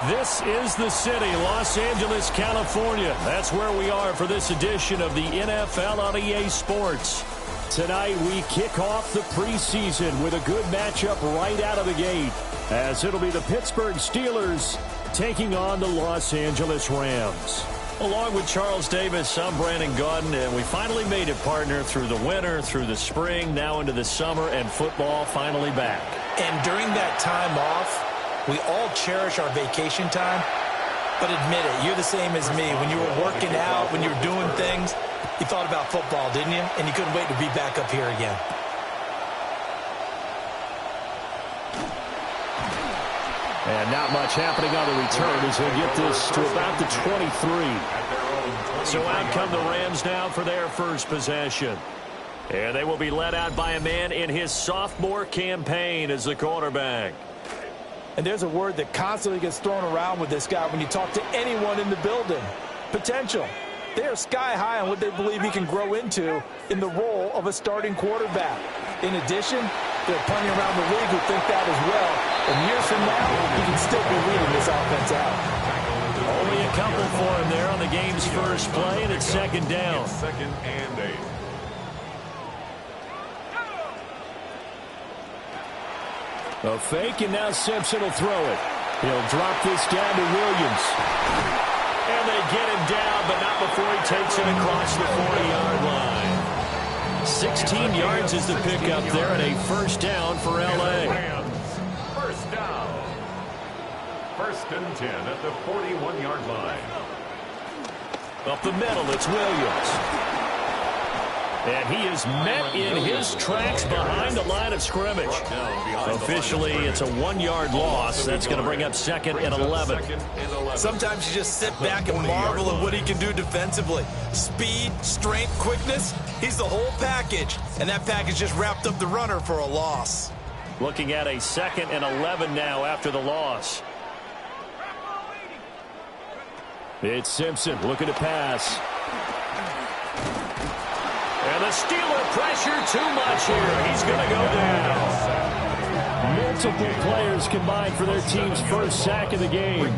This is the city, Los Angeles, California. That's where we are for this edition of the NFL on EA Sports. Tonight we kick off the preseason with a good matchup right out of the gate, as it'll be the Pittsburgh Steelers taking on the Los Angeles Rams. Along with Charles Davis, I'm Brandon Gaudin, and we finally made it, partner, through the winter, through the spring, now into the summer, and football finally back. And during that time off, we all cherish our vacation time, but admit it, you're the same as me. When you were working out, when you were doing things, you thought about football, didn't you? And you couldn't wait to be back up here again. And not much happening on the return as they get this to about the 23. So out come the Rams now for their first possession. And they will be led out by a man in his sophomore campaign as the quarterback. And there's a word that constantly gets thrown around with this guy when you talk to anyone in the building. Potential. They are sky high on what they believe he can grow into in the role of a starting quarterback. In addition, there are plenty around the league who think that as well. And years from now, he can still be leading this offense out. Only a couple for him there on the game's first play, and it's second down. Second and 8. A fake, and now Simpson will throw it. He'll drop this down to Williams. And they get him down, but not before he takes it across the 40-yard line. 16 yards is the pickup there, and a first down for L.A. First down. First and 10 at the 41-yard line. Up the middle, it's Williams. And he is met in his tracks behind the line of scrimmage. Officially, it's a 1-yard loss. That's going to bring up second and 11. Sometimes you just sit back and marvel at what he can do defensively. Speed, strength, quickness, he's the whole package. And that package just wrapped up the runner for a loss. Looking at a second and 11 now after the loss. It's Simpson looking to pass. And the Steeler pressure too much here. He's going to go down. Multiple players combined for their team's first sack of the game.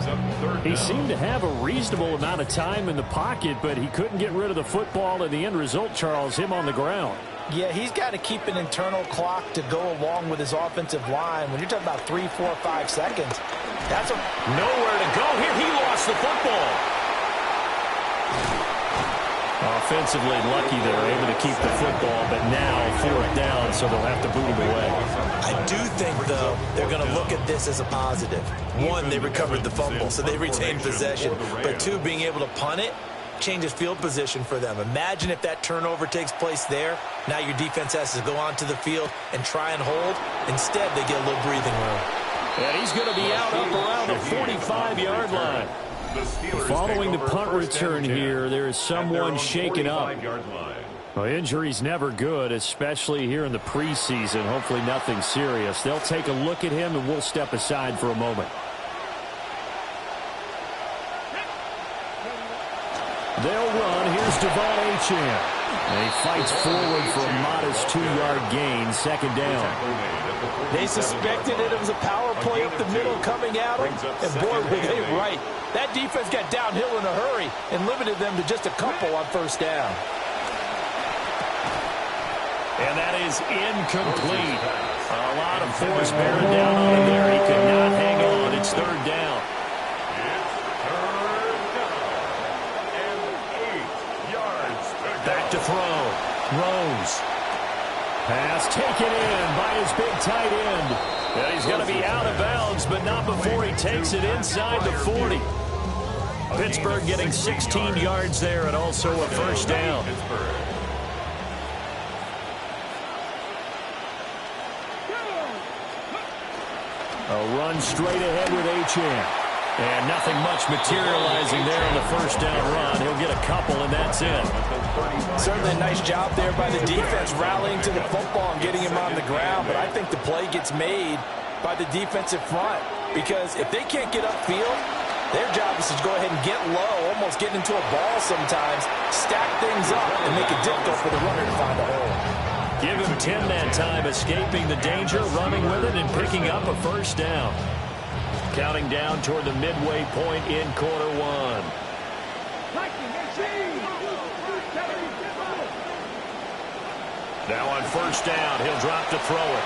He seemed to have a reasonable amount of time in the pocket, but he couldn't get rid of the football, and the end result, Charles, him on the ground. Yeah, he's got to keep an internal clock to go along with his offensive line. When you're talking about 3, 4, 5 seconds, that's nowhere to go here. He lost the football. Offensively lucky they're able to keep the football, but now fourth down, so they'll have to boot him away. I do think, though, they're going to look at this as a positive. One, they recovered the fumble, so they retained possession. But two, being able to punt it changes field position for them. Imagine if that turnover takes place there. Now your defense has to go onto the field and try and hold. Instead, they get a little breathing room. And he's going to be out up around the 45-yard line. Following the punt return here, there is someone shaken up. Well, injury's never good, especially here in the preseason. Hopefully nothing serious. They'll take a look at him, and we'll step aside for a moment. They'll run. Here's Devon Achane. And he fights forward for a modest 2-yard gain, second down. They suspected it was a power play up the middle coming at him, and boy, were they right. That defense got downhill in a hurry and limited them to just a couple on first down. And that is incomplete. A lot of force bearing down on him there. He could not hang on. It's third down. Back to throw. Rose. Pass taken in by his big tight end. And he's going to be out of bounds, but not before he takes it inside the 40. Pittsburgh getting 16 yards there and also a first down. A run straight ahead with Achane. And nothing much materializing there on the first down run. He'll get a couple, and that's it. Certainly a nice job there by the defense rallying to the football and getting him on the ground. But I think the play gets made by the defensive front, because if they can't get upfield, their job is to go ahead and get low, almost get into a ball sometimes, stack things up, and make it difficult for the runner to find a hole. Give him 10 that time, escaping the danger, running with it, and picking up a first down. counting down toward the midway point in quarter one. Now on first down, he'll drop to throw it.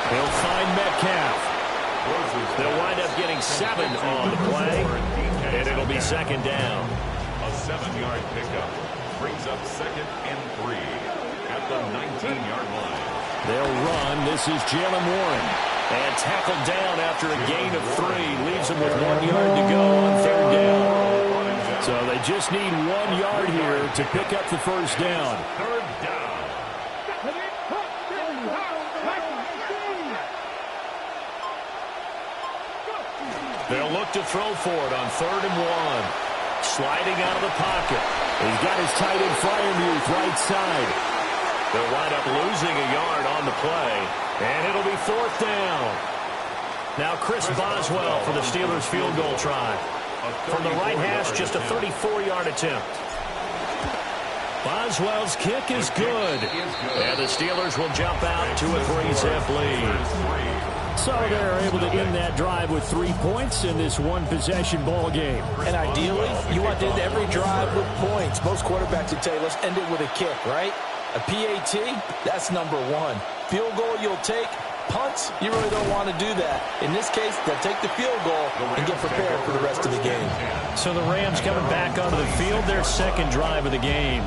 He'll find Metcalf. They'll wind up getting 7 on the play, and it'll be second down. A 7-yard pickup brings up 2nd and 3 at the 19-yard line. They'll run. This is Jalen Warren. And tackled down after a gain of 3. Leaves him with 1 yard to go on third down. So they just need 1 yard here to pick up the first down. Third down. They'll look to throw for it on 3rd and 1. Sliding out of the pocket. He's got his tight end Freiermuth right side. They'll wind up losing a yard on the play, and it'll be 4th down. Now Chris Boswell for the Steelers field goal try. From the right hash, just a 34-yard attempt. Boswell's kick is good. And the Steelers will jump out to a 3-zip lead. So they're able to end that drive with 3 points in this one-possession ball game. And ideally, you want to end every drive with points. Most quarterbacks would tell you, let's end it with a kick, right? A PAT, that's number 1. Field goal you'll take. Punts, you really don't want to do that. In this case, they'll take the field goal and get prepared for the rest of the game. So the Rams coming back onto the field, their second drive of the game.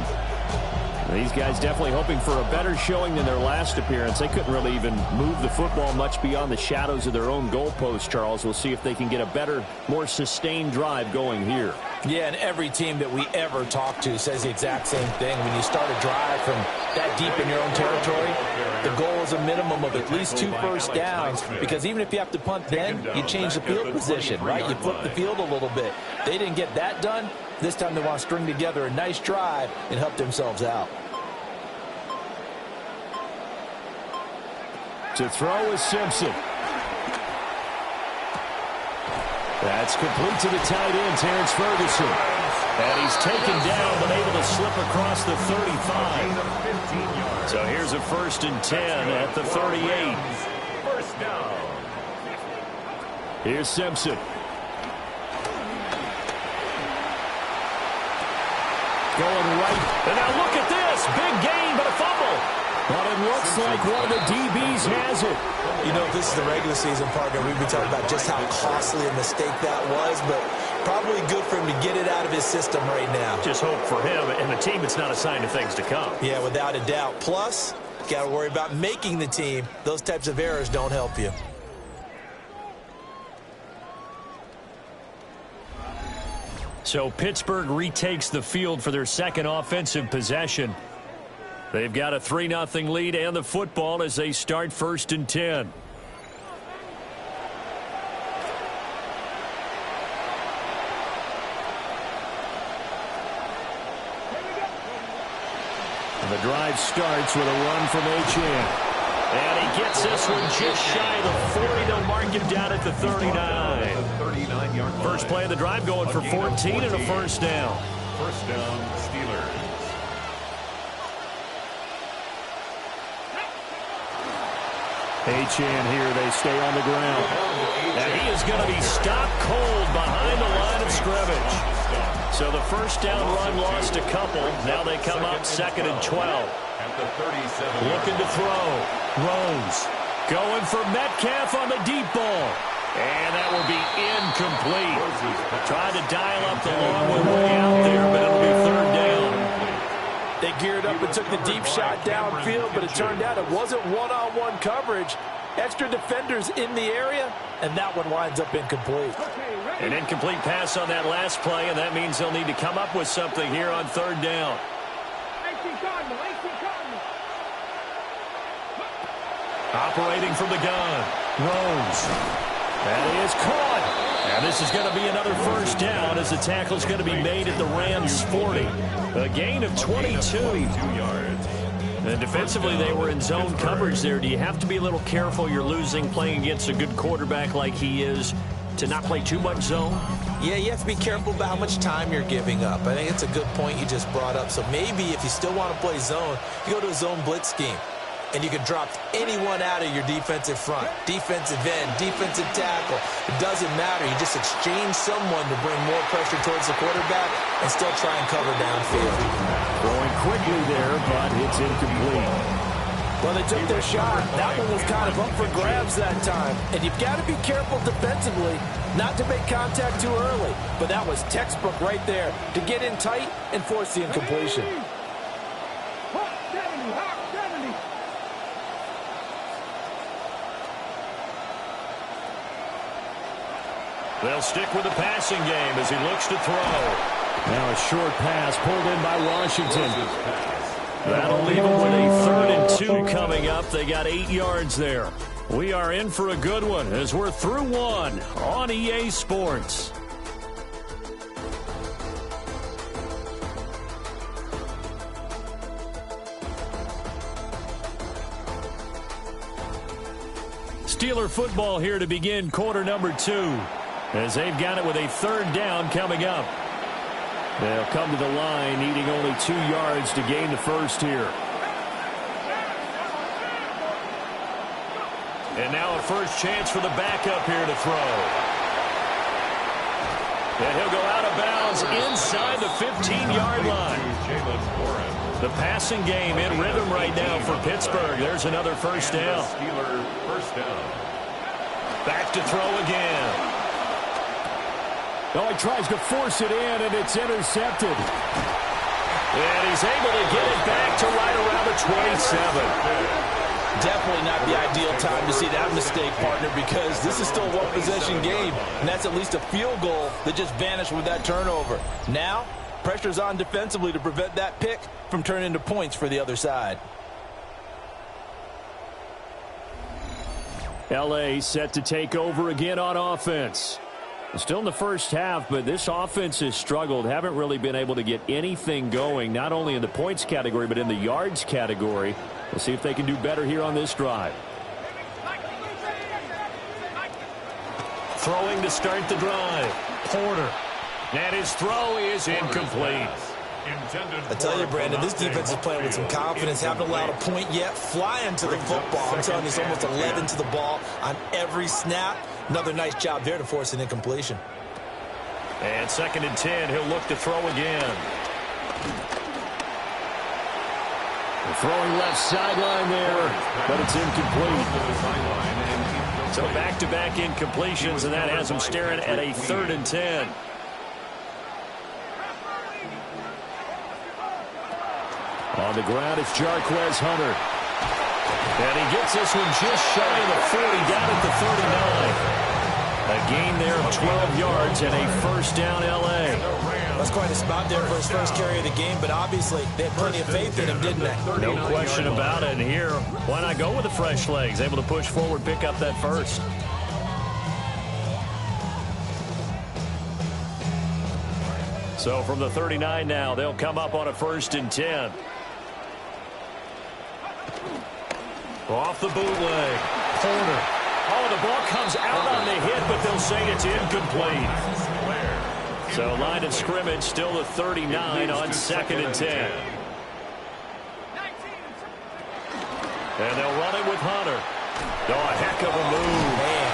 These guys definitely hoping for a better showing than their last appearance. They couldn't really even move the football much beyond the shadows of their own goalpost, Charles. We'll see if they can get a better, more sustained drive going here. Yeah, and every team that we ever talk to says the exact same thing. When you start a drive from that deep in your own territory, the goal is a minimum of at least 2 first downs, because even if you have to punt then, you change the field position, right? You flip the field a little bit. They didn't get that done. This time they want to string together a nice drive and help themselves out. To throw is Simpson. That's complete to the tight end, Terrence Ferguson. And he's taken down, but able to slip across the 35. So here's a 1st and 10 at the 38. First down. Here's Simpson. Going right. And now look at this. Big gain, but a fumble. But it looks like one of the DBs has it. You know, if this is the regular season, partner, we'd be talking about just how costly a mistake that was, but probably good for him to get it out of his system right now. Just hope for him and the team it's not a sign of things to come. Yeah, without a doubt. Plus, got to worry about making the team. Those types of errors don't help you. So Pittsburgh retakes the field for their second offensive possession. They've got a 3-0 lead and the football as they start 1st and 10. And the drive starts with a run from Achane. And he gets this one just shy of the 40. They'll mark him down at the 39. First play of the drive going for 14 and a first down. First down, Steelers. Achane here, they stay on the ground. And he is going to be stopped cold behind the line of scrimmage. So the first down run lost a couple. Now they come up 2nd and 12. At the 37. Looking to throw. Rose going for Metcalf on the deep ball. And that will be incomplete. Tried to dial up the long one way out there, but it'll be 3rd down. They geared up and took the deep shot downfield, but it turned out it wasn't one-on-one coverage. Extra defenders in the area, and that one winds up incomplete. An incomplete pass on that last play, and that means they'll need to come up with something here on 3rd down. Operating from the gun. Rose. That is caught. And this is going to be another first down as the tackle's going to be made at the Rams' 40. A gain of 22 yards. And defensively, they were in zone coverage there. Do you have to be a little careful? You're losing playing against a good quarterback like he is to not play too much zone? Yeah, you have to be careful about how much time you're giving up. I think it's a good point you just brought up. So maybe if you still want to play zone, you go to a zone blitz scheme. and you can drop anyone out of your defensive front. Defensive end, defensive tackle. It doesn't matter. You just exchange someone to bring more pressure towards the quarterback and still try and cover downfield. Throwing quickly there, but it's incomplete. Well, they took their shot. That one was kind of up for grabs that time. And you've got to be careful defensively not to make contact too early. But that was textbook right there to get in tight and force the incompletion. They'll stick with the passing game as he looks to throw. Now a short pass pulled in by Washington. That'll leave them with a 3rd and 2 coming up. They got 8 yards there. We are in for a good one as we're through one on EA Sports. Steeler football here to begin quarter number 2 as they've got it with a 3rd down coming up. They'll come to the line needing only 2 yards to gain the first here. And now a first chance for the backup here to throw. And he'll go out of bounds inside the 15-yard line. The passing game in rhythm right now for Pittsburgh. There's another first down. Back to throw again. Oh, he tries to force it in, and it's intercepted. And he's able to get it back to right around the 27. Definitely not the ideal time to see that mistake, partner, because this is still a one-possession game, and that's at least a field goal that just vanished with that turnover. Now, pressure's on defensively to prevent that pick from turning into points for the other side. L.A. set to take over again on offense. Still in the first half, but this offense has struggled. Haven't really been able to get anything going, not only in the points category, but in the yards category. We'll see if they can do better here on this drive. Throwing to start the drive. Porter. And his throw is incomplete. I tell you, Brandon, this defense is playing with some confidence. Haven't allowed a point yet. Flying to the football. I'm telling you, it's almost 11 to the ball on every snap. Another nice job there to force an incompletion. And 2nd and 10, he'll look to throw again. Throwing left sideline there, but it's incomplete. So back-to-back incompletions, and that has him staring at a 3rd and 10. On the ground, it's Jarquez Hunter. And he gets this one just shy of the 40, down at the 39. A gain there of 12 yards and a first down, L.A. That's quite a spot there for his first carry of the game, but obviously they had plenty of faith in him, didn't they? No question about it. And here, why not go with the fresh legs? Able to push forward, pick up that first. So from the 39 now, they'll come up on a 1st and 10. Off the bootleg. Porter. Oh, the ball comes out on the hit, but they'll say it's incomplete. So line of scrimmage still the 39 on 2nd and 10. And they'll run it with Hunter. Oh, a heck of a move. Man.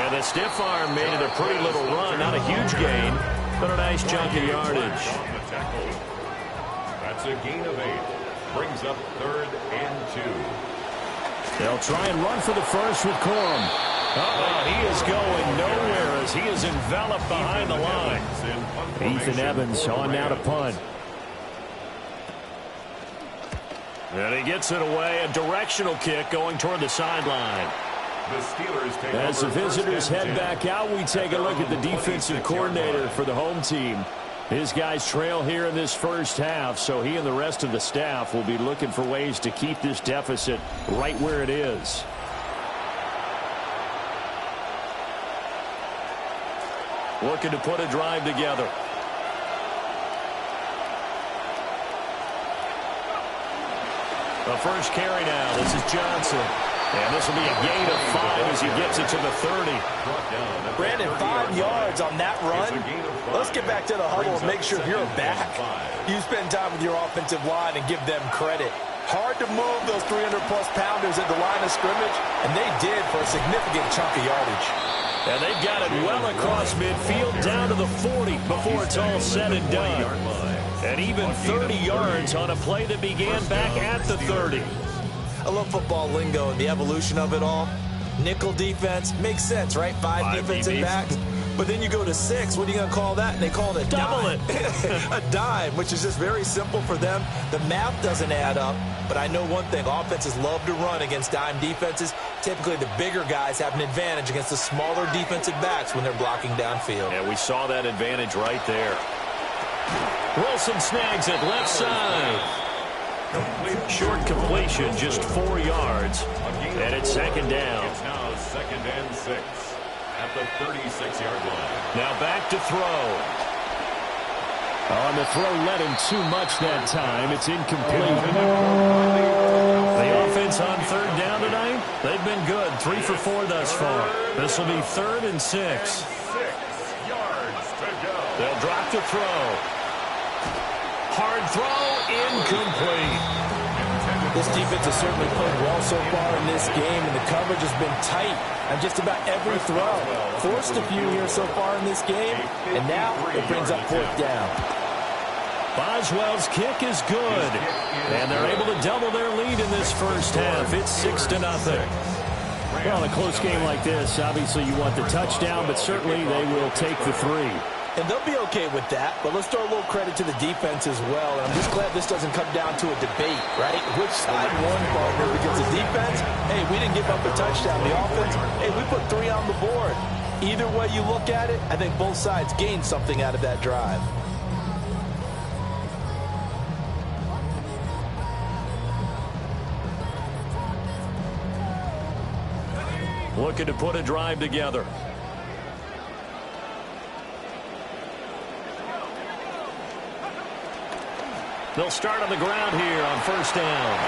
And the stiff arm made it a pretty little run. Not a huge gain, but a nice chunk of yardage. That's a gain of 8. Brings up 3rd and 2. They'll try and run for the first with Corum. He is going nowhere as he is enveloped behind the line. Ethan Evans on now to punt. And he gets it away. A directional kick going toward the sideline. The Steelers take As the visitors head back out, we take a look at the defensive coordinator for the home team. His guys trail here in this first half, so he and the rest of the staff will be looking for ways to keep this deficit right where it is. Looking to put a drive together. The first carry now. This is Johnson. And this will be a gain of 5 as he gets it to the 30. Brandon, 5 yards on that run. Let's get back to the huddle and make sure you're back. You spend time with your offensive line and give them credit. Hard to move those 300-plus pounders at the line of scrimmage, and they did for a significant chunk of yardage. And they've got it well across midfield down to the 40 before it's all said and done. And even 30 yards on a play that began back at the 30. I love football lingo and the evolution of it all. Nickel defense makes sense, right? 5 defensive backs. But then you go to 6. What are you going to call that? And they call it a dime. A dime, which is just very simple for them. The math doesn't add up. But I know one thing. Offenses love to run against dime defenses. Typically, the bigger guys have an advantage against the smaller defensive backs when they're blocking downfield. Yeah, we saw that advantage right there. Wilson snags it left side. Short completion, just 4 yards. And it's second down. It's now 2nd and 6 at the 36-yard line. Now back to throw. On the throw led him too much that time. It's incomplete. The offense on 3rd down tonight, they've been good. 3 for 4 thus far. This will be 3rd and 6. 6 yards to go. They'll drop to throw. Hard throw, incomplete. This defense has certainly played well so far in this game, and the coverage has been tight on just about every throw. Forced a few here so far in this game, and now it brings up 4th down. Boswell's kick is good, and they're able to double their lead in this first half. It's 6-0. Well, in a close game like this, obviously you want the touchdown, but certainly they will take the 3. And they'll be okay with that, but let's throw a little credit to the defense as well. And I'm just glad this doesn't come down to a debate, right? Which side won, partner? Because the defense, hey, we didn't give up a touchdown. The offense, hey, we put 3 on the board. Either way you look at it, I think both sides gained something out of that drive. Looking to put a drive together. They'll start on the ground here on 1st down.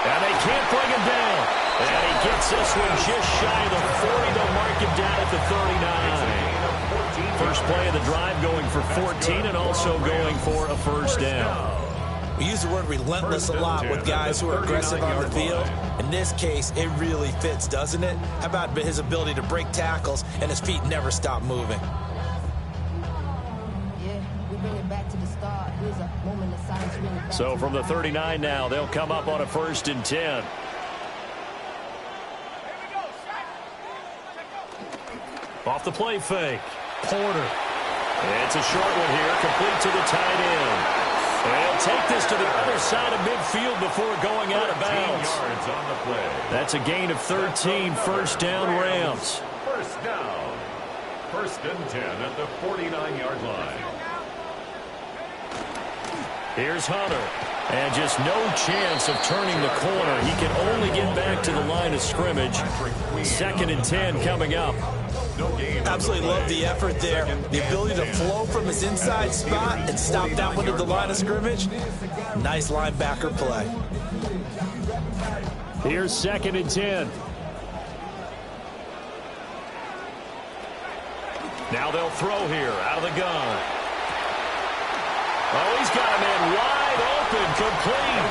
And they can't bring him down. And he gets this one just shy of the 40. They'll mark him down at the 39. First play of the drive going for 14 and also going for a 1st down. We use the word relentless a lot with guys who are aggressive on the field. In this case, it really fits, doesn't it? How about his ability to break tackles and his feet never stop moving? So from the 39 now, they'll come up on a 1st and 10. Off the play fake. Porter. It's a short one here, complete to the tight end. And he'll take this to the other side of midfield before going out of bounds. Yards on the play. That's a gain of 13, 1st down Rams. 1st down. 1st and 10 at the 49-yard line. Here's Hunter. And just no chance of turning the corner. He can only get back to the line of scrimmage. 2nd and 10 coming up. Absolutely love the effort there. The ability to flow from his inside spot and stop that one at the line of scrimmage. Nice linebacker play. Here's 2nd and 10. Now they'll throw here out of the gun. Oh, he's got a man wide open, complete.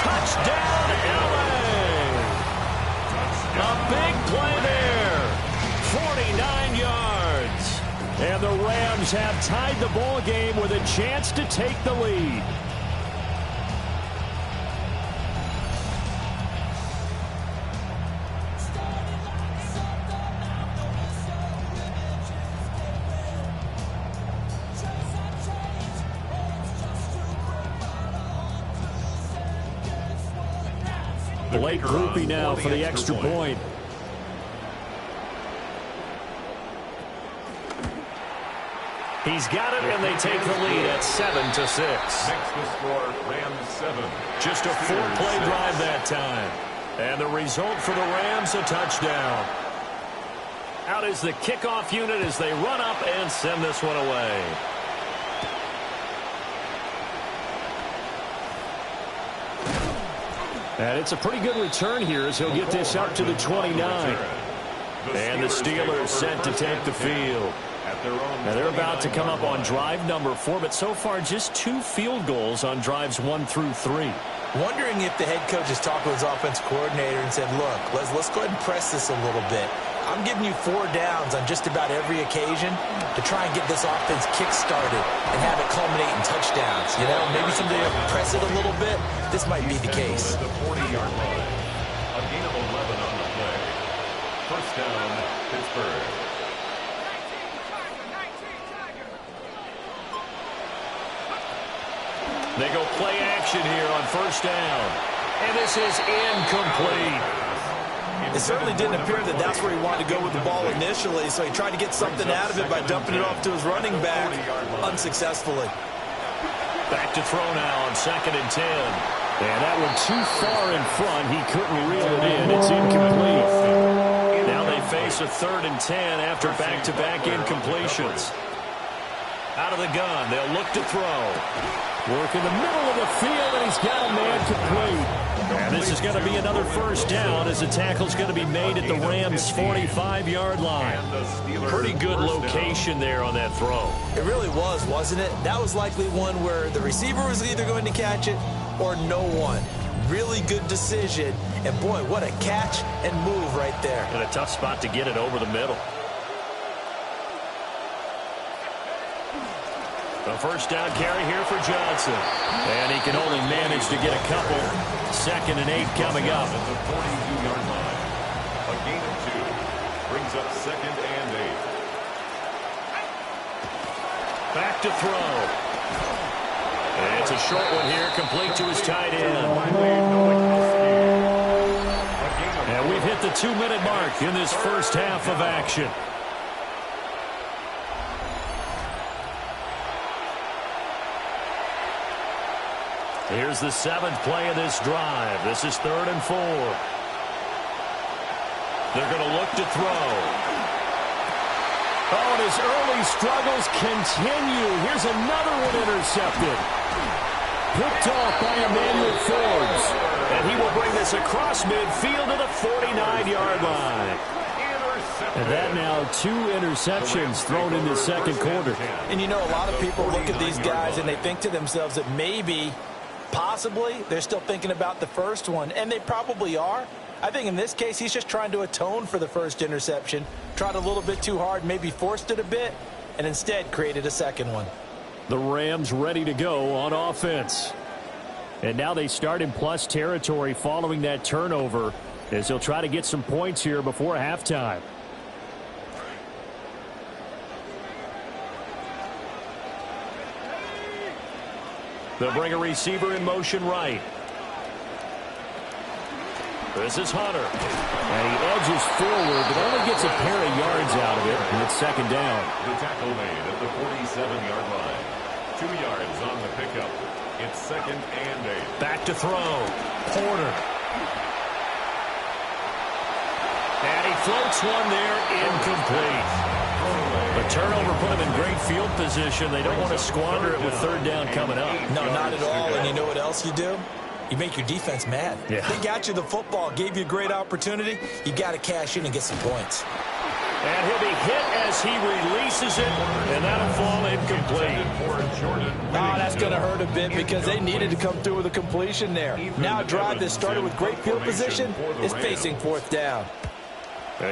Touchdown, LA. A big play there. 49 yards. And the Rams have tied the ball game with a chance to take the lead. Blake Groupie now for the extra point. He's got it, and they take the lead at 7-6. Makes the score Rams 7. Just a 4-play drive that time. And the result for the Rams, a touchdown. Out is the kickoff unit as they run up and send this one away. And it's a pretty good return here as he'll get this up to the 29. And the Steelers set to take the field. Now they're about to come up on drive number 4, but so far just 2 field goals on drives 1 through 3. Wondering if the head coach has talked with his offensive coordinator and said, look, let's go ahead and press this a little bit. I'm giving you 4 downs on just about every occasion to try and get this offense kick-started and have it culminate in touchdowns. You know, maybe someday press it a little bit. This might be the case. The 40-yard line. A gain of 11 on the play. First down, Pittsburgh. They go play action here on first down. And this is incomplete. It certainly didn't appear that that's where he wanted to go with the ball initially, so he tried to get something out of it by dumping it off to his running back unsuccessfully. Back to throw now on 2nd and 10. And that one too far in front. He couldn't reel it in. It's incomplete. Now they face a 3rd and 10 after back-to-back incompletions. Out of the gun, they'll look to throw. Work in the middle of the field, and he's got a man complete. And this is going to be another first down as the tackle's going to be made at the Rams' 45-yard line. Pretty good location there on that throw. It really was, wasn't it? That was likely one where the receiver was either going to catch it or no one. Really good decision. And, boy, what a catch and move right there. And a tough spot to get it over the middle. The first down carry here for Johnson. And he can only manage to get a couple. 2nd and 8 coming up. At the 42-yard line. A gain of 2. Brings up 2nd and 8. Back to throw. And it's a short one here, complete to his tight end. And we've hit the 2-minute mark in this first half of action. Here's the 7th play of this drive. This is 3rd and 4. They're going to look to throw. Oh, and his early struggles continue. Here's another one intercepted. Picked off by Emmanuel Forbes. And he will bring this across midfield to the 49-yard line. And that now 2 interceptions thrown in the second quarter. And you know, a lot of people look at these guys and they think to themselves that maybe, possibly, they're still thinking about the first one. And they probably are. I think in this case, he's just trying to atone for the first interception. Tried a little bit too hard, maybe forced it a bit, and instead created a second one. The Rams ready to go on offense. And now they start in plus territory following that turnover as they'll try to get some points here before halftime. They'll bring a receiver in motion right. This is Hunter. And he edges forward, but only gets a pair of yards out of it. And it's 2nd down. The tackle made at the 47-yard line. 2 yards on the pickup. It's 2nd and 8. Back to throw. Porter. And he floats one there, incomplete. The turnover put him in great field position. They don't want to squander it with 3rd down coming up. No, not at all. And you know what else you do? You make your defense mad. Yeah. They got you the football, gave you a great opportunity. You got to cash in and get some points. And he'll be hit as he releases it, and that'll fall incomplete. Oh, that's going to hurt a bit because they needed to come through with a completion there. Now a drive that started with great field position is facing 4th down.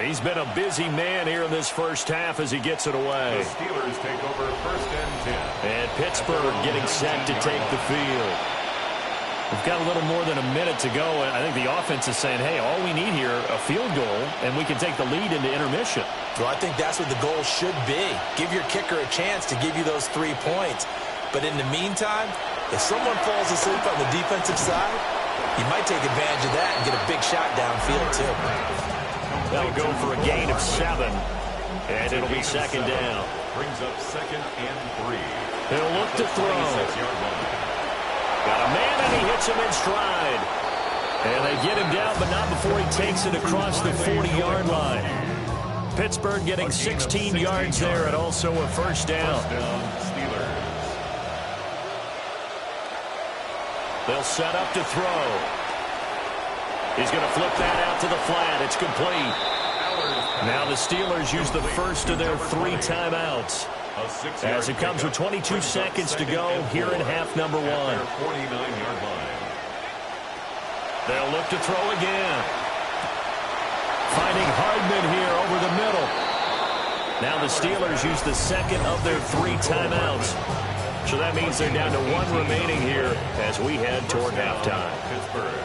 He's been a busy man here in this first half as he gets it away. The Steelers take over 1st and 10. And Pittsburgh getting set to take the field. We've got a little more than a minute to go, and I think the offense is saying, hey, all we need here, a field goal, and we can take the lead into intermission. Well, I think that's what the goal should be. Give your kicker a chance to give you those 3 points. But in the meantime, if someone falls asleep on the defensive side, you might take advantage of that and get a big shot downfield, too. That'll go for a gain of 7, and it'll be 2nd down. Brings up 2nd and 3. He'll look to throw. Got a man, and he hits him in stride. And they get him down, but not before he takes it across the 40-yard line. Pittsburgh getting 16 yards there and also a first down. Steelers. They'll set up to throw. He's going to flip that out to the flat. It's complete. Now the Steelers use the first of their 3 timeouts as it comes with 22 seconds to go here in half number 1. 49-yard line. They'll look to throw again. Finding Hardman here over the middle. Now the Steelers use the second of their 3 timeouts. So that means they're down to 1 remaining here as we head toward halftime. Pittsburgh.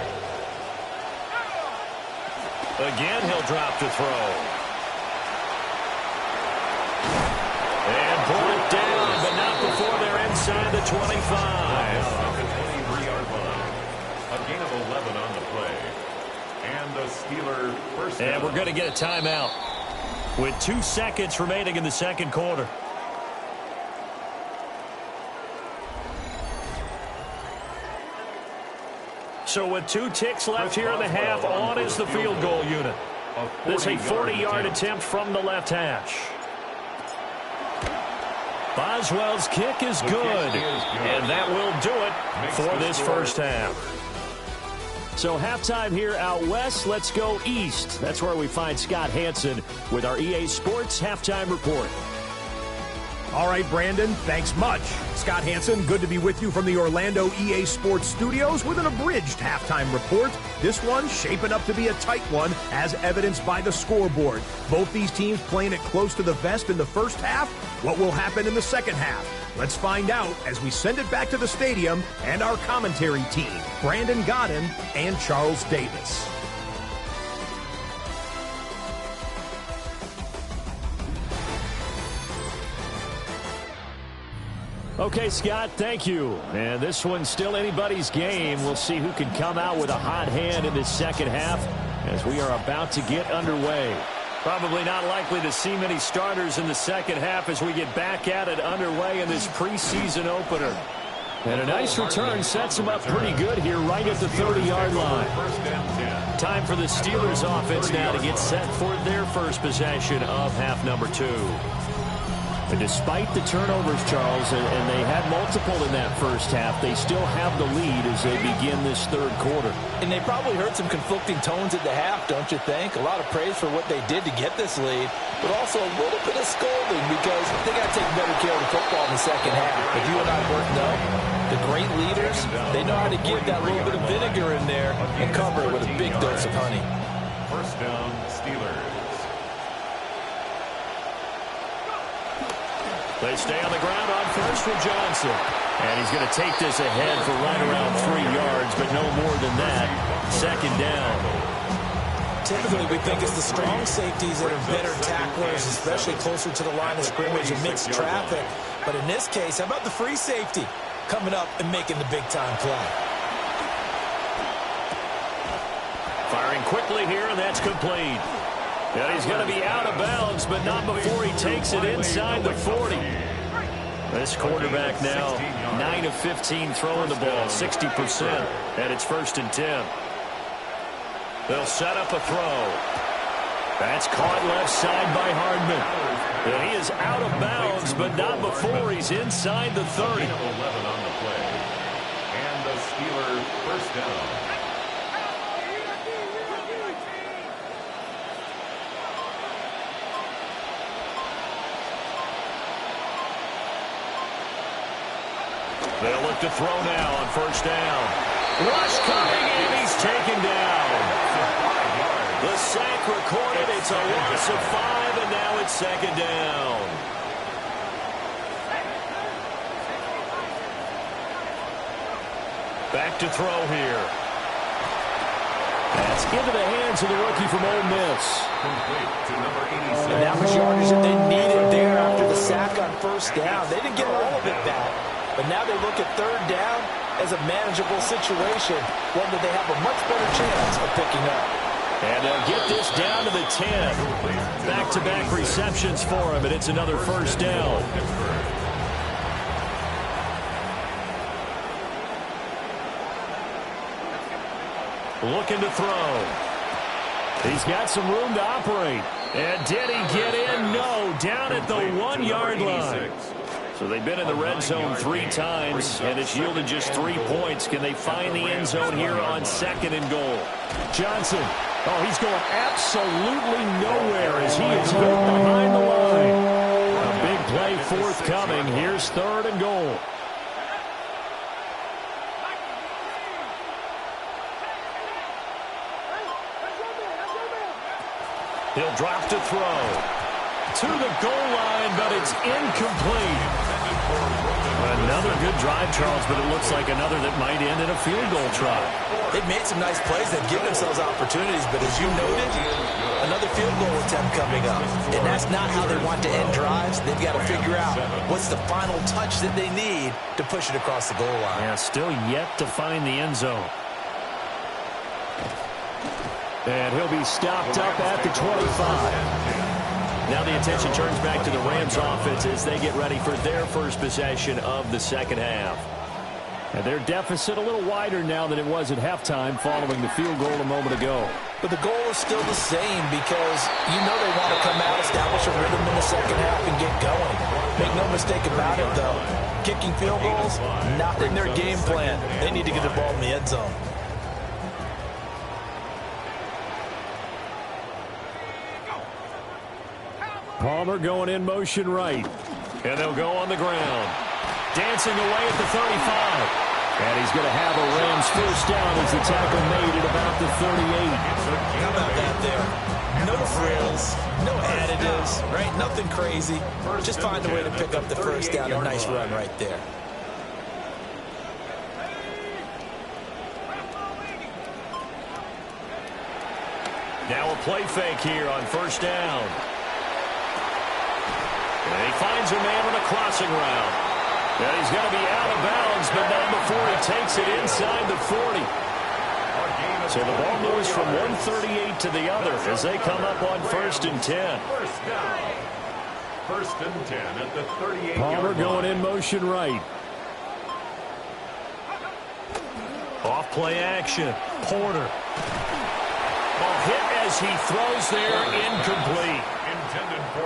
Again, he'll drop to throw. And pull it down, but not before they're inside the 25. At the 23-yard line. A gain of 11 on the play. And the Steelers first down. And we're going to get a timeout with 2 seconds remaining in the second quarter. So with 2 ticks left here in the half, on is the field goal unit. This is a 40-yard attempt from the left hash. Boswell's kick is good, and that will do it for this first half. So halftime here out west. Let's go east. That's where we find Scott Hansen with our EA Sports halftime report. All right, Brandon, thanks much. Scott Hansen, good to be with you from the Orlando EA Sports Studios with an abridged halftime report. This one shaping up to be a tight one, as evidenced by the scoreboard. Both these teams playing it close to the vest in the first half. What will happen in the second half? Let's find out as we send it back to the stadium and our commentary team, Brandon Godden and Charles Davis. Okay, Scott, thank you. And this one's still anybody's game. We'll see who can come out with a hot hand in this second half as we are about to get underway. Probably not likely to see many starters in the second half as we get back at it underway in this preseason opener. And a nice return sets them up pretty good here right at the 30-yard line. Time for the Steelers offense now to get set for their first possession of half number 2. And despite the turnovers, Charles, and they had multiple in that first half, they still have the lead as they begin this third quarter. And they probably heard some conflicting tones at the half, don't you think? A lot of praise for what they did to get this lead, but also a little bit of scolding because they got to take better care of the football in the second half. But you and I both know the great leaders, they know how to give that little bit of vinegar in there and cover it with a big dose of honey. First down, Steelers. They stay on the ground on first with Johnson. And he's going to take this ahead for right around 3 yards, but no more than that. Second down. Typically, we think it's the strong safeties that are better tacklers, especially closer to the line of scrimmage amidst traffic. But in this case, how about the free safety coming up and making the big-time play? Firing quickly here, and that's complete. And he's going to be out of bounds, but not before he takes it inside the 40. This quarterback now 9 of 15 throwing the ball, 60%, and it's 1st and 10. They'll set up a throw. That's caught left side by Hardman. And he is out of bounds, but not before he's inside the 30. 11 on the play. And the Steelers first down. They'll look to throw now on first down. Rush coming in. He's taken down. The sack recorded. It's a loss of 5, and now it's second down. Back to throw here. That's into the hands of the rookie from Ole Miss. And that was yardage that they needed there after the sack on first down. They didn't get all of it back. But now they look at third down as a manageable situation, one that they have a much better chance of picking up. And they'll get this down to the 10. Back-to-back receptions for him, and it's another first down. Looking to throw. He's got some room to operate. And did he get in? No. Down at the 1-yard line. So they've been in the red zone 3 times, and it's yielded just 3 points. Can they find the end zone here on 2nd and goal? Johnson. Oh, he's going absolutely nowhere as he is hit behind the line. A big play forthcoming. Here's 3rd and goal. He'll drop to throw. To the goal line, but it's incomplete. Another good drive, Charles, but it looks like another that might end in a field goal try. They've made some nice plays. They've given themselves opportunities, but as you noted, another field goal attempt coming up. And that's not how they want to end drives. They've got to figure out what's the final touch that they need to push it across the goal line. Yeah, still yet to find the end zone. And he'll be stopped up at the 25. Now the attention turns back to the Rams offense as they get ready for their first possession of the second half. And their deficit a little wider now than it was at halftime following the field goal a moment ago. But the goal is still the same because you know they want to come out, establish a rhythm in the second half, and get going. Make no mistake about it, though. Kicking field goals, not in their game plan. They need to get the ball in the end zone. Palmer going in motion right. And they'll go on the ground. Dancing away at the 35. And he's going to have a Rams first down as the tackle made at about the 38. How about that there? No frills, no additives, right? Nothing crazy. Just find a way to pick up the first down. A nice run right there. Now a play fake here on first down. And he finds a man on a crossing route. And he's going to be out of bounds, but not before he takes it inside the 40. So the ball moves from 138 to the other as they come up on 1st and 10. First down. 1st and 10 at the 38. Palmer going in motion right. Off play action. Porter. Ball hit as he throws there, incomplete.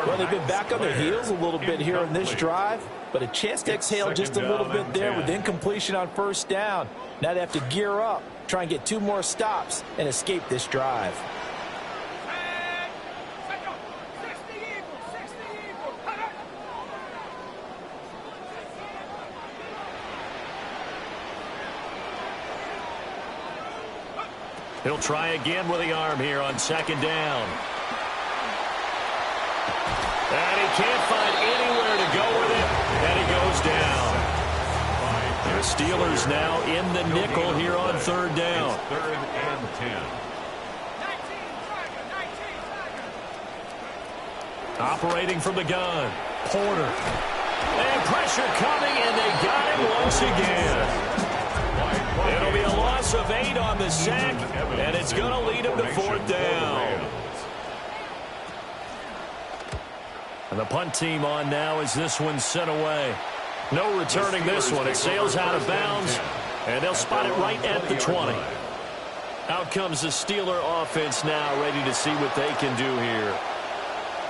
Well, they've been back on their heels a little bit here on this drive, but a chance to exhale just a little bit there with incompletion on first down. Now they have to gear up, try and get 2 more stops, and escape this drive. He'll try again with the arm here on 2nd down. And he can't find anywhere to go with it, and he goes down. The Steelers now in the nickel here on 3rd down. 3rd and 10. Operating from the gun, Porter. And pressure coming, and they got him once again. It'll be a loss of 8 on the sack, and it's going to lead him to 4th down. And the punt team on now as this one's sent away. No returning this one. It sails out of bounds, and they'll spot it right at the 20. Out comes the Steeler offense now, ready to see what they can do here.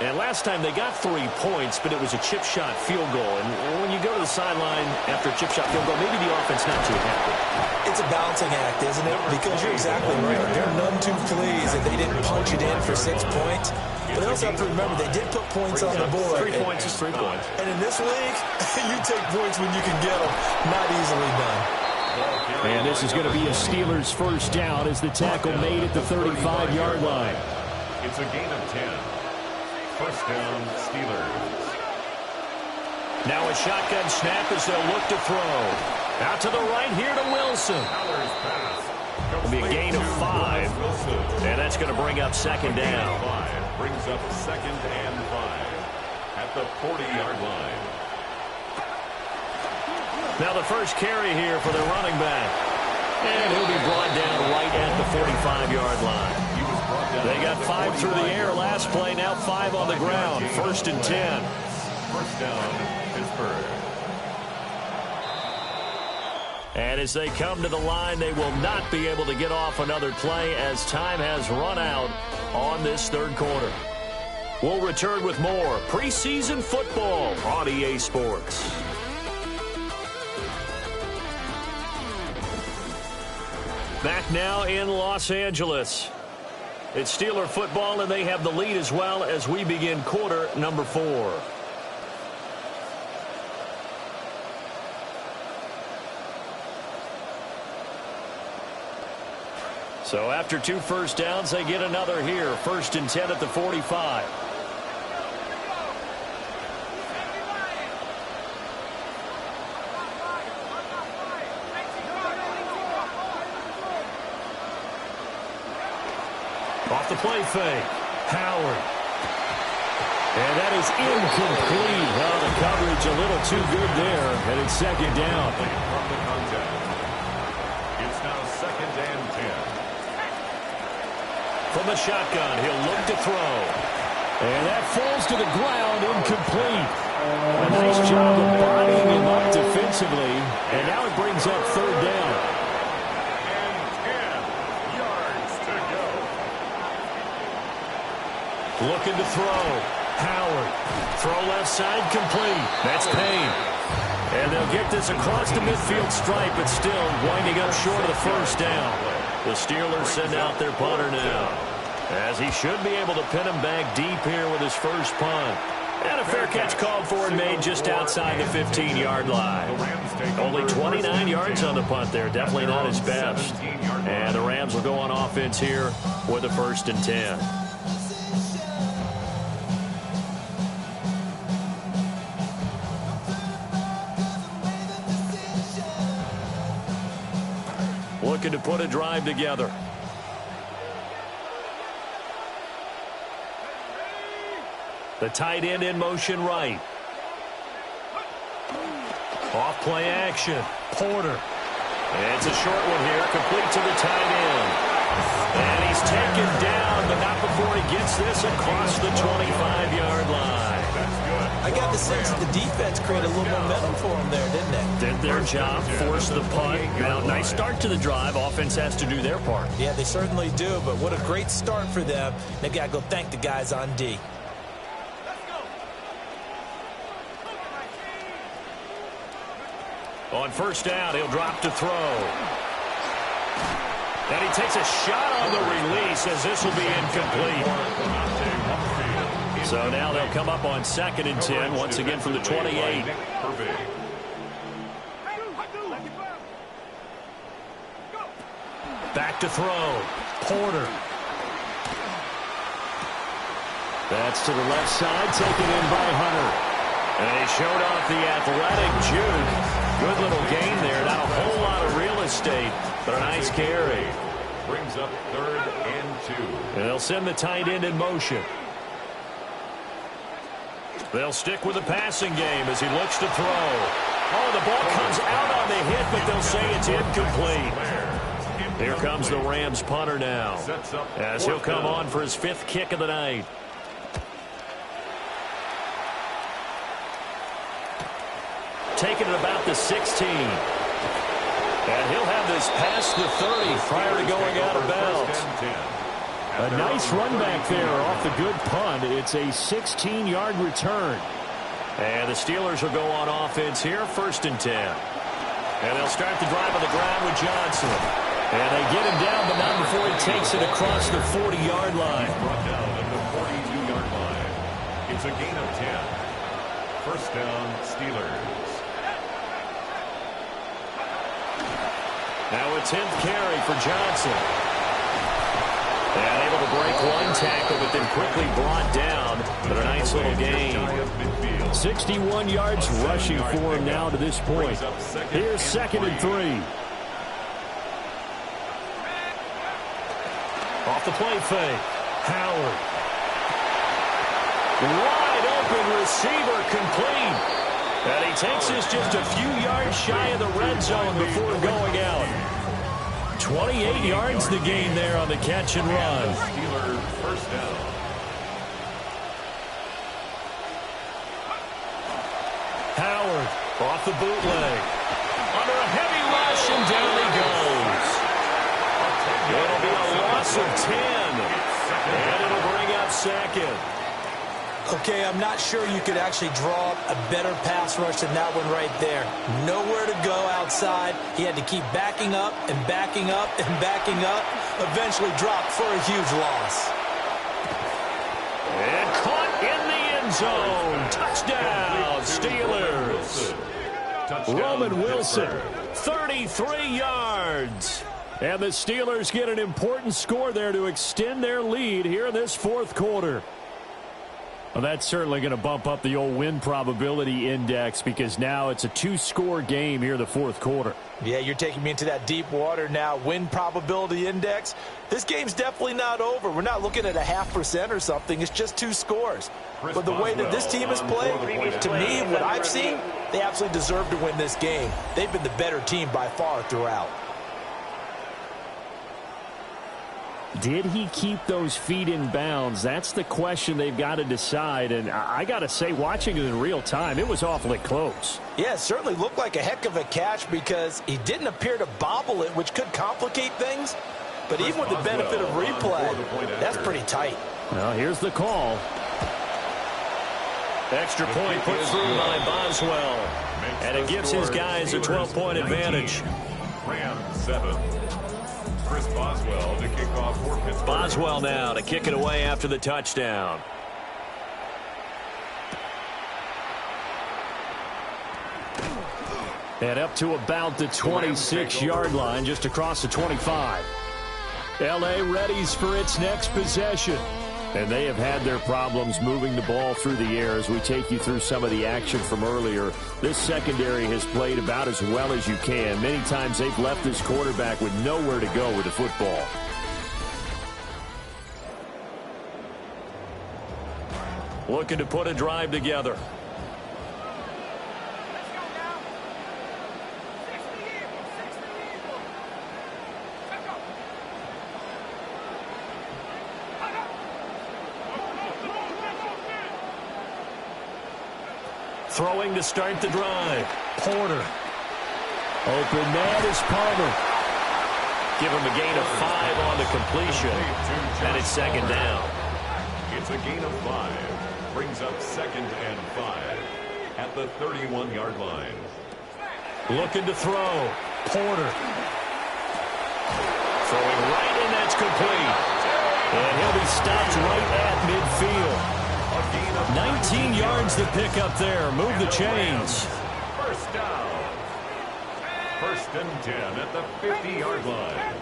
And last time they got 3 points, but it was a chip shot field goal. And when you go to the sideline after a chip shot field goal, maybe the offense not too happy. It's a balancing act, isn't it? Because you're exactly right. They're none too pleased that they didn't punch it in for 6 points. But they also have to remember they did put points on the board. 3 points is 3 points. And in this league, you take points when you can get them. Not easily done. And this is going to be a Steelers first down as the tackle made at the 35-yard line. It's a gain of 10. First down, Steelers. Now a shotgun snap as they'll look to throw. Out to the right here to Wilson. It'll be a gain of 5. And that's going to bring up 2nd down. Brings up 2nd and 5 at the 40-yard line. Now the first carry here for the running back. And he'll be brought down right at the 45-yard line. They got 5 through the air last play, now 5 on the ground. 1st and 10. First down, Pittsburgh. And as they come to the line, they will not be able to get off another play as time has run out on this 3rd quarter. We'll return with more preseason football on EA Sports. Back now in Los Angeles. It's Steeler football, and they have the lead as well as we begin quarter number 4. So after 2 first downs, they get another here. 1st and 10 at the 45. Off the play fake. Howard. And that is incomplete. Well, the coverage a little too good there, and it's 2nd down. From the contact. It's now 2nd and 10. From the shotgun, he'll look to throw. And that falls to the ground, incomplete. A nice job of bodying him up defensively, and now it brings up 3rd down. Looking to throw. Howard. Throw left side, complete. That's Payne. And they'll get this across the midfield stripe, but still winding up short of the 1st down. The Steelers send out their punter now, as he should be able to pin him back deep here with his first punt. And a fair catch called for and made just outside the 15-yard line. Only 29 yards on the punt there. Definitely not his best. And the Rams will go on offense here with a 1st and 10. Looking to put a drive together. The tight end in motion right. Off play action. Porter. It's a short one here, complete to the tight end. And he's taken down, but not before he gets this across the 25-yard line. I got the sense that the defense created a little momentum for them there, didn't they? Did their job, forced the punt. Now, nice start to the drive. Offense has to do their part. Yeah, they certainly do, but what a great start for them. They got to go thank the guys on D. On 1st down, he'll drop to throw. And he takes a shot on the release, as this will be incomplete. So now they'll come up on 2nd and 10, once again from the 28. Back to throw. Porter. That's to the left side, taken in by Hunter. And he showed off the athletic juke. Good little gain there. Not a whole lot of real estate, but a nice carry. Brings up 3rd and 2. And they'll send the tight end in motion. They'll stick with the passing game as he looks to throw. Oh, the ball comes out on the hit, but they'll say it's incomplete. Here comes the Rams punter now, as he'll come on for his 5th kick of the night. Taking it about the 16. And he'll have this past the 30 prior to going out of bounds. A nice run back there off the good punt. It's a 16-yard return. And the Steelers will go on offense here, 1st and 10. And they'll start the drive on the ground with Johnson. And they get him down, but not before he takes it across the 40-yard line. Brought down at the 42-yard line. It's a gain of 10. 1st down, Steelers. Now a 10th carry for Johnson. And able to break one tackle, but then quickly brought down. But a nice little gain. 61 yards rushing for him now to this point. Here's 2nd and 3. Off the play fake. Howard. Wide open receiver, complete. And he takes this just a few yards shy of the red zone before going out. 28 yards the gain there on the catch and run. Steelers 1st down. Howard off the bootleg. Under a heavy rush, and down he goes. It'll be a loss of 10. And it'll bring up 2nd. Okay, I'm not sure you could actually draw up a better pass rush than that one right there. Nowhere to go outside. He had to keep backing up and backing up and backing up. Eventually dropped for a huge loss. And caught in the end zone. Touchdown, Steelers. Roman Wilson, 33 yards. And the Steelers get an important score there to extend their lead here in this fourth quarter. Well, that's certainly going to bump up the old win probability index because now it's a two-score game here in the fourth quarter. Yeah, you're taking me into that deep water now. Win probability index. This game's definitely not over. We're not looking at a 0.5% or something. It's just 2 scores. But the way that this team has played, to me, what I've seen, they absolutely deserve to win this game. They've been the better team by far throughout. Did he keep those feet in bounds? That's the question they've got to decide. And I got to say, watching it in real time, it was awfully close. Yeah, it certainly looked like a heck of a catch because he didn't appear to bobble it, which could complicate things. But even with the benefit of replay, that's pretty tight. Well, here's the call. Extra point put through by Boswell. And it gives his guys a 12-point advantage. Rams 7. Chris Boswell to kick off for Pittsburgh. Boswell now to kick it away after the touchdown. And up to about the 26-yard line, just across the 25. L.A. readies for its next possession. And they have had their problems moving the ball through the air as we take you through some of the action from earlier. This secondary has played about as well as you can. Many times they've left this quarterback with nowhere to go with the football. Looking to put a drive together. Throwing to start the drive. Porter. Open man is Palmer. Give him a gain of 5 on the completion. And it's second down. It's a gain of 5. Brings up 2nd and 5 at the 31-yard line. Looking to throw. Porter. Throwing right, and that's complete. And he'll be stopped right at midfield. 19 yards to pick up there. Move the chains. First down. 1st and 10 at the 50-yard line.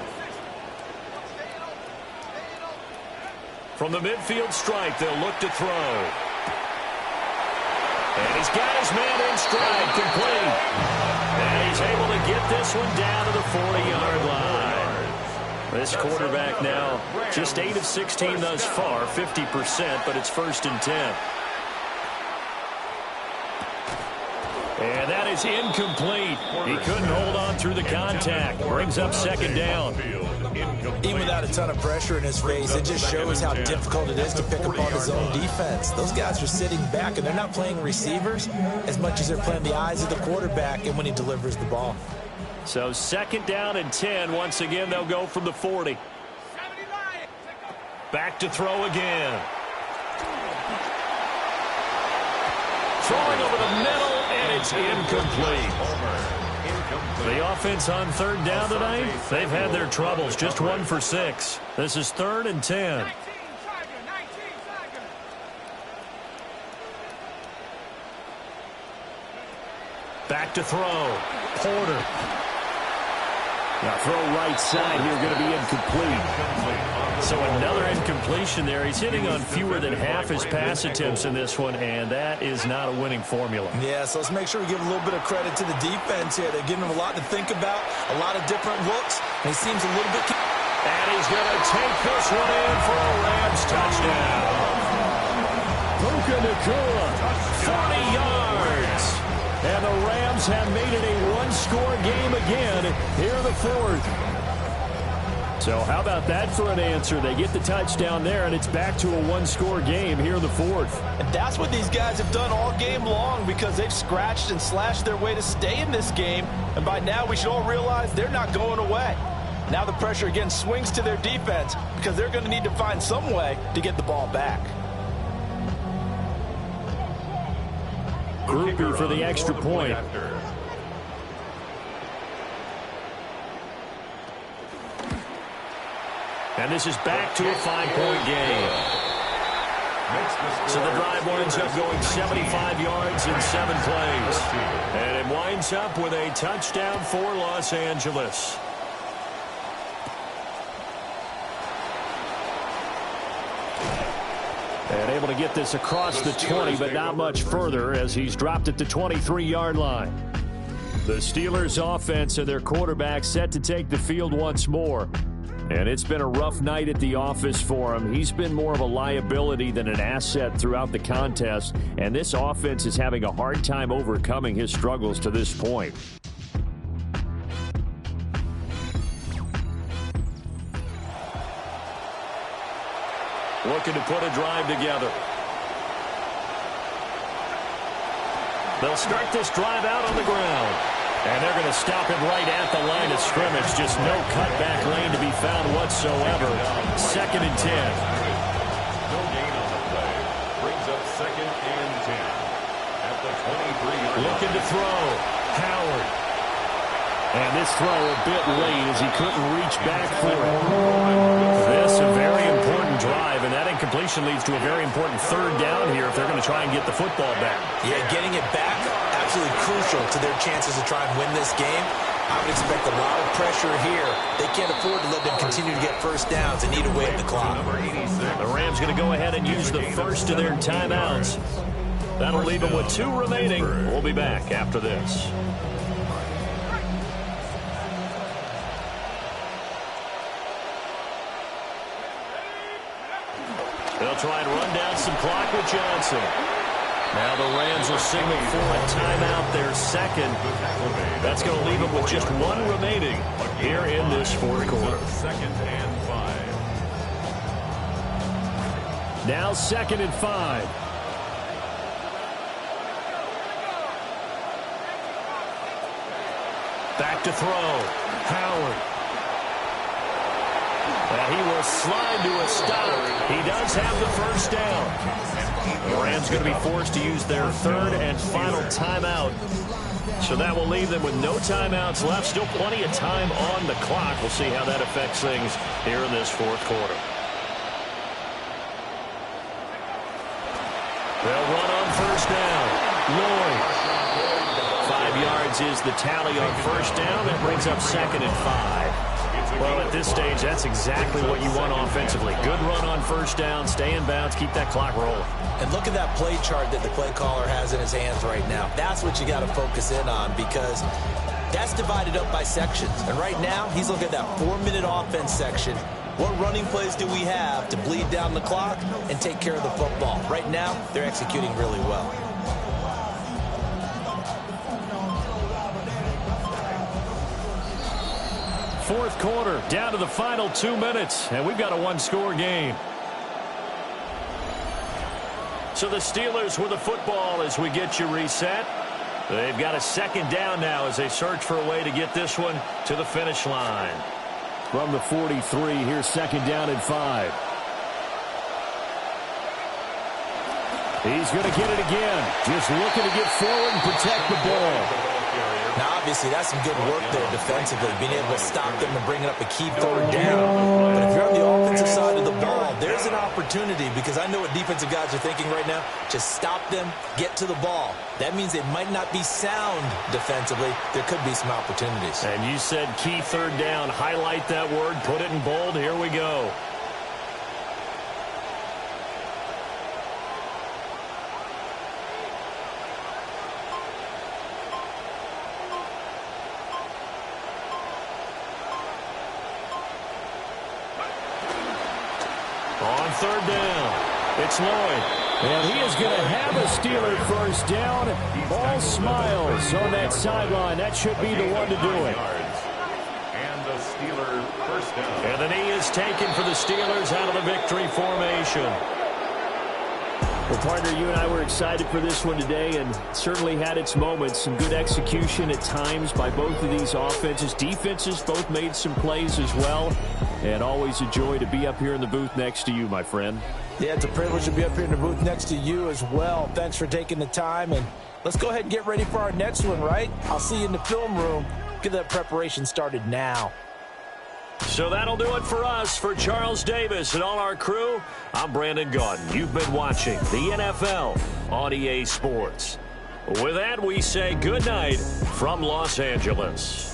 From the midfield stripe, they'll look to throw. And he's got his man in stride, complete. And he's able to get this one down to the 40-yard line. This quarterback now just 8 of 16 thus far, 50%, but it's 1st and 10. And that is incomplete. He couldn't hold on through the contact. Brings up 2nd down. Even without a ton of pressure in his face, it just shows how difficult it is to pick up on his own defense. Those guys are sitting back, and they're not playing receivers as much as they're playing the eyes of the quarterback and when he delivers the ball. So 2nd down and 10. Once again, they'll go from the 40. Back to throw again. Throwing over the middle, and it's incomplete. The offense on 3rd down tonight, they've had their troubles. Just 1 for 6. This is 3rd and 10. Back to throw. Porter. Now throw right side here, going to be incomplete. So another incompletion there. He's hitting on fewer than half his pass attempts in this one, and that is not a winning formula. Yeah, so let's make sure we give a little bit of credit to the defense here. They're giving him a lot to think about, a lot of different looks, and he seems a little bit... And he's going to take this one in for a Rams touchdown. Puka Nacua, 40 yards. And the Rams have made it a one-score game again here in the 4th. So how about that for an answer? They get the touchdown there, and it's back to a one-score game here in the 4th. And that's what these guys have done all game long because they've scratched and slashed their way to stay in this game. And by now, we should all realize they're not going away. Now the pressure again swings to their defense because they're going to need to find some way to get the ball back. Groupie for the extra point. And this is back to a 5-point game. So the drive winds up going 75 yards in 7 plays. And it winds up with a touchdown for Los Angeles. And able to get this across the 20, but not much further as he's dropped at the 23-yard line. The Steelers offense and their quarterback set to take the field once more. And it's been a rough night at the office for him. He's been more of a liability than an asset throughout the contest. And this offense is having a hard time overcoming his struggles to this point. Looking to put a drive together. They'll start this drive out on the ground. And they're going to stop it right at the line of scrimmage. Just no cutback lane to be found whatsoever. 2nd and 10. No gain on the play. Brings up 2nd and 10. At the 23-yard line. Looking to throw. Howard. And this throw a bit late as he couldn't reach back for it. This a very important drive, and that incompletion leads to a very important 3rd down here if they're going to try and get the football back. Yeah, getting it back, absolutely crucial to their chances to try and win this game. I would expect a lot of pressure here. They can't afford to let them continue to get first downs and eat away at the clock. The Rams going to go ahead and use the first of their timeouts. That'll leave them with 2 remaining. We'll be back after this. They'll try and run down some clock with Johnson. Now the Rams will signal for a timeout, their 2nd. That's going to leave them with just 1 remaining here in this 4th quarter. 2nd and 5. Now 2nd and 5. Back to throw. Howard. And he will slide to a stop. He does have the first down. The Rams going to be forced to use their 3rd and final timeout. So that will leave them with no timeouts left. Still plenty of time on the clock. We'll see how that affects things here in this 4th quarter. They'll run on first down. Lloyd. 5 yards is the tally on first down. That brings up 2nd and 5. Well, at this stage, that's exactly what you want offensively. Good run on first down, stay in bounds, keep that clock rolling. And look at that play chart that the play caller has in his hands right now. That's what you got to focus in on because that's divided up by sections. And right now, he's looking at that 4-minute offense section. What running plays do we have to bleed down the clock and take care of the football? Right now, they're executing really well. Fourth quarter, down to the final 2 minutes, and we've got a 1-score game. So the Steelers with the football as we get you reset. They've got a 2nd down now as they search for a way to get this one to the finish line. From the 43, here's 2nd down and 5. He's going to get it again. Just looking to get forward and protect the ball. Now, obviously, that's some good work there defensively, being able to stop them and bringing up a key 3rd down. But if you're on the offensive side of the ball, there's an opportunity because I know what defensive guys are thinking right now. Just stop them, get to the ball. That means they might not be sound defensively. There could be some opportunities. And you said key 3rd down. Highlight that word. Put it in bold. Here we go. On 3rd down, it's Lloyd. And he is going to have a Steeler first down. All smiles on that sideline. That should be the one to do it. And the Steeler first down. And the knee is taken for the Steelers out of the victory formation. Well, partner, you and I were excited for this one today, and certainly had its moments. Some good execution at times by both of these offenses. Defenses both made some plays as well. And always a joy to be up here in the booth next to you, my friend. Yeah, it's a privilege to be up here in the booth next to you as well. Thanks for taking the time, and let's go ahead and get ready for our next one, right? I'll see you in the film room. Get that preparation started now. So that'll do it for us. For Charles Davis and all our crew, I'm Brandon Gaudin. You've been watching the NFL on EA Sports. With that, we say good night from Los Angeles.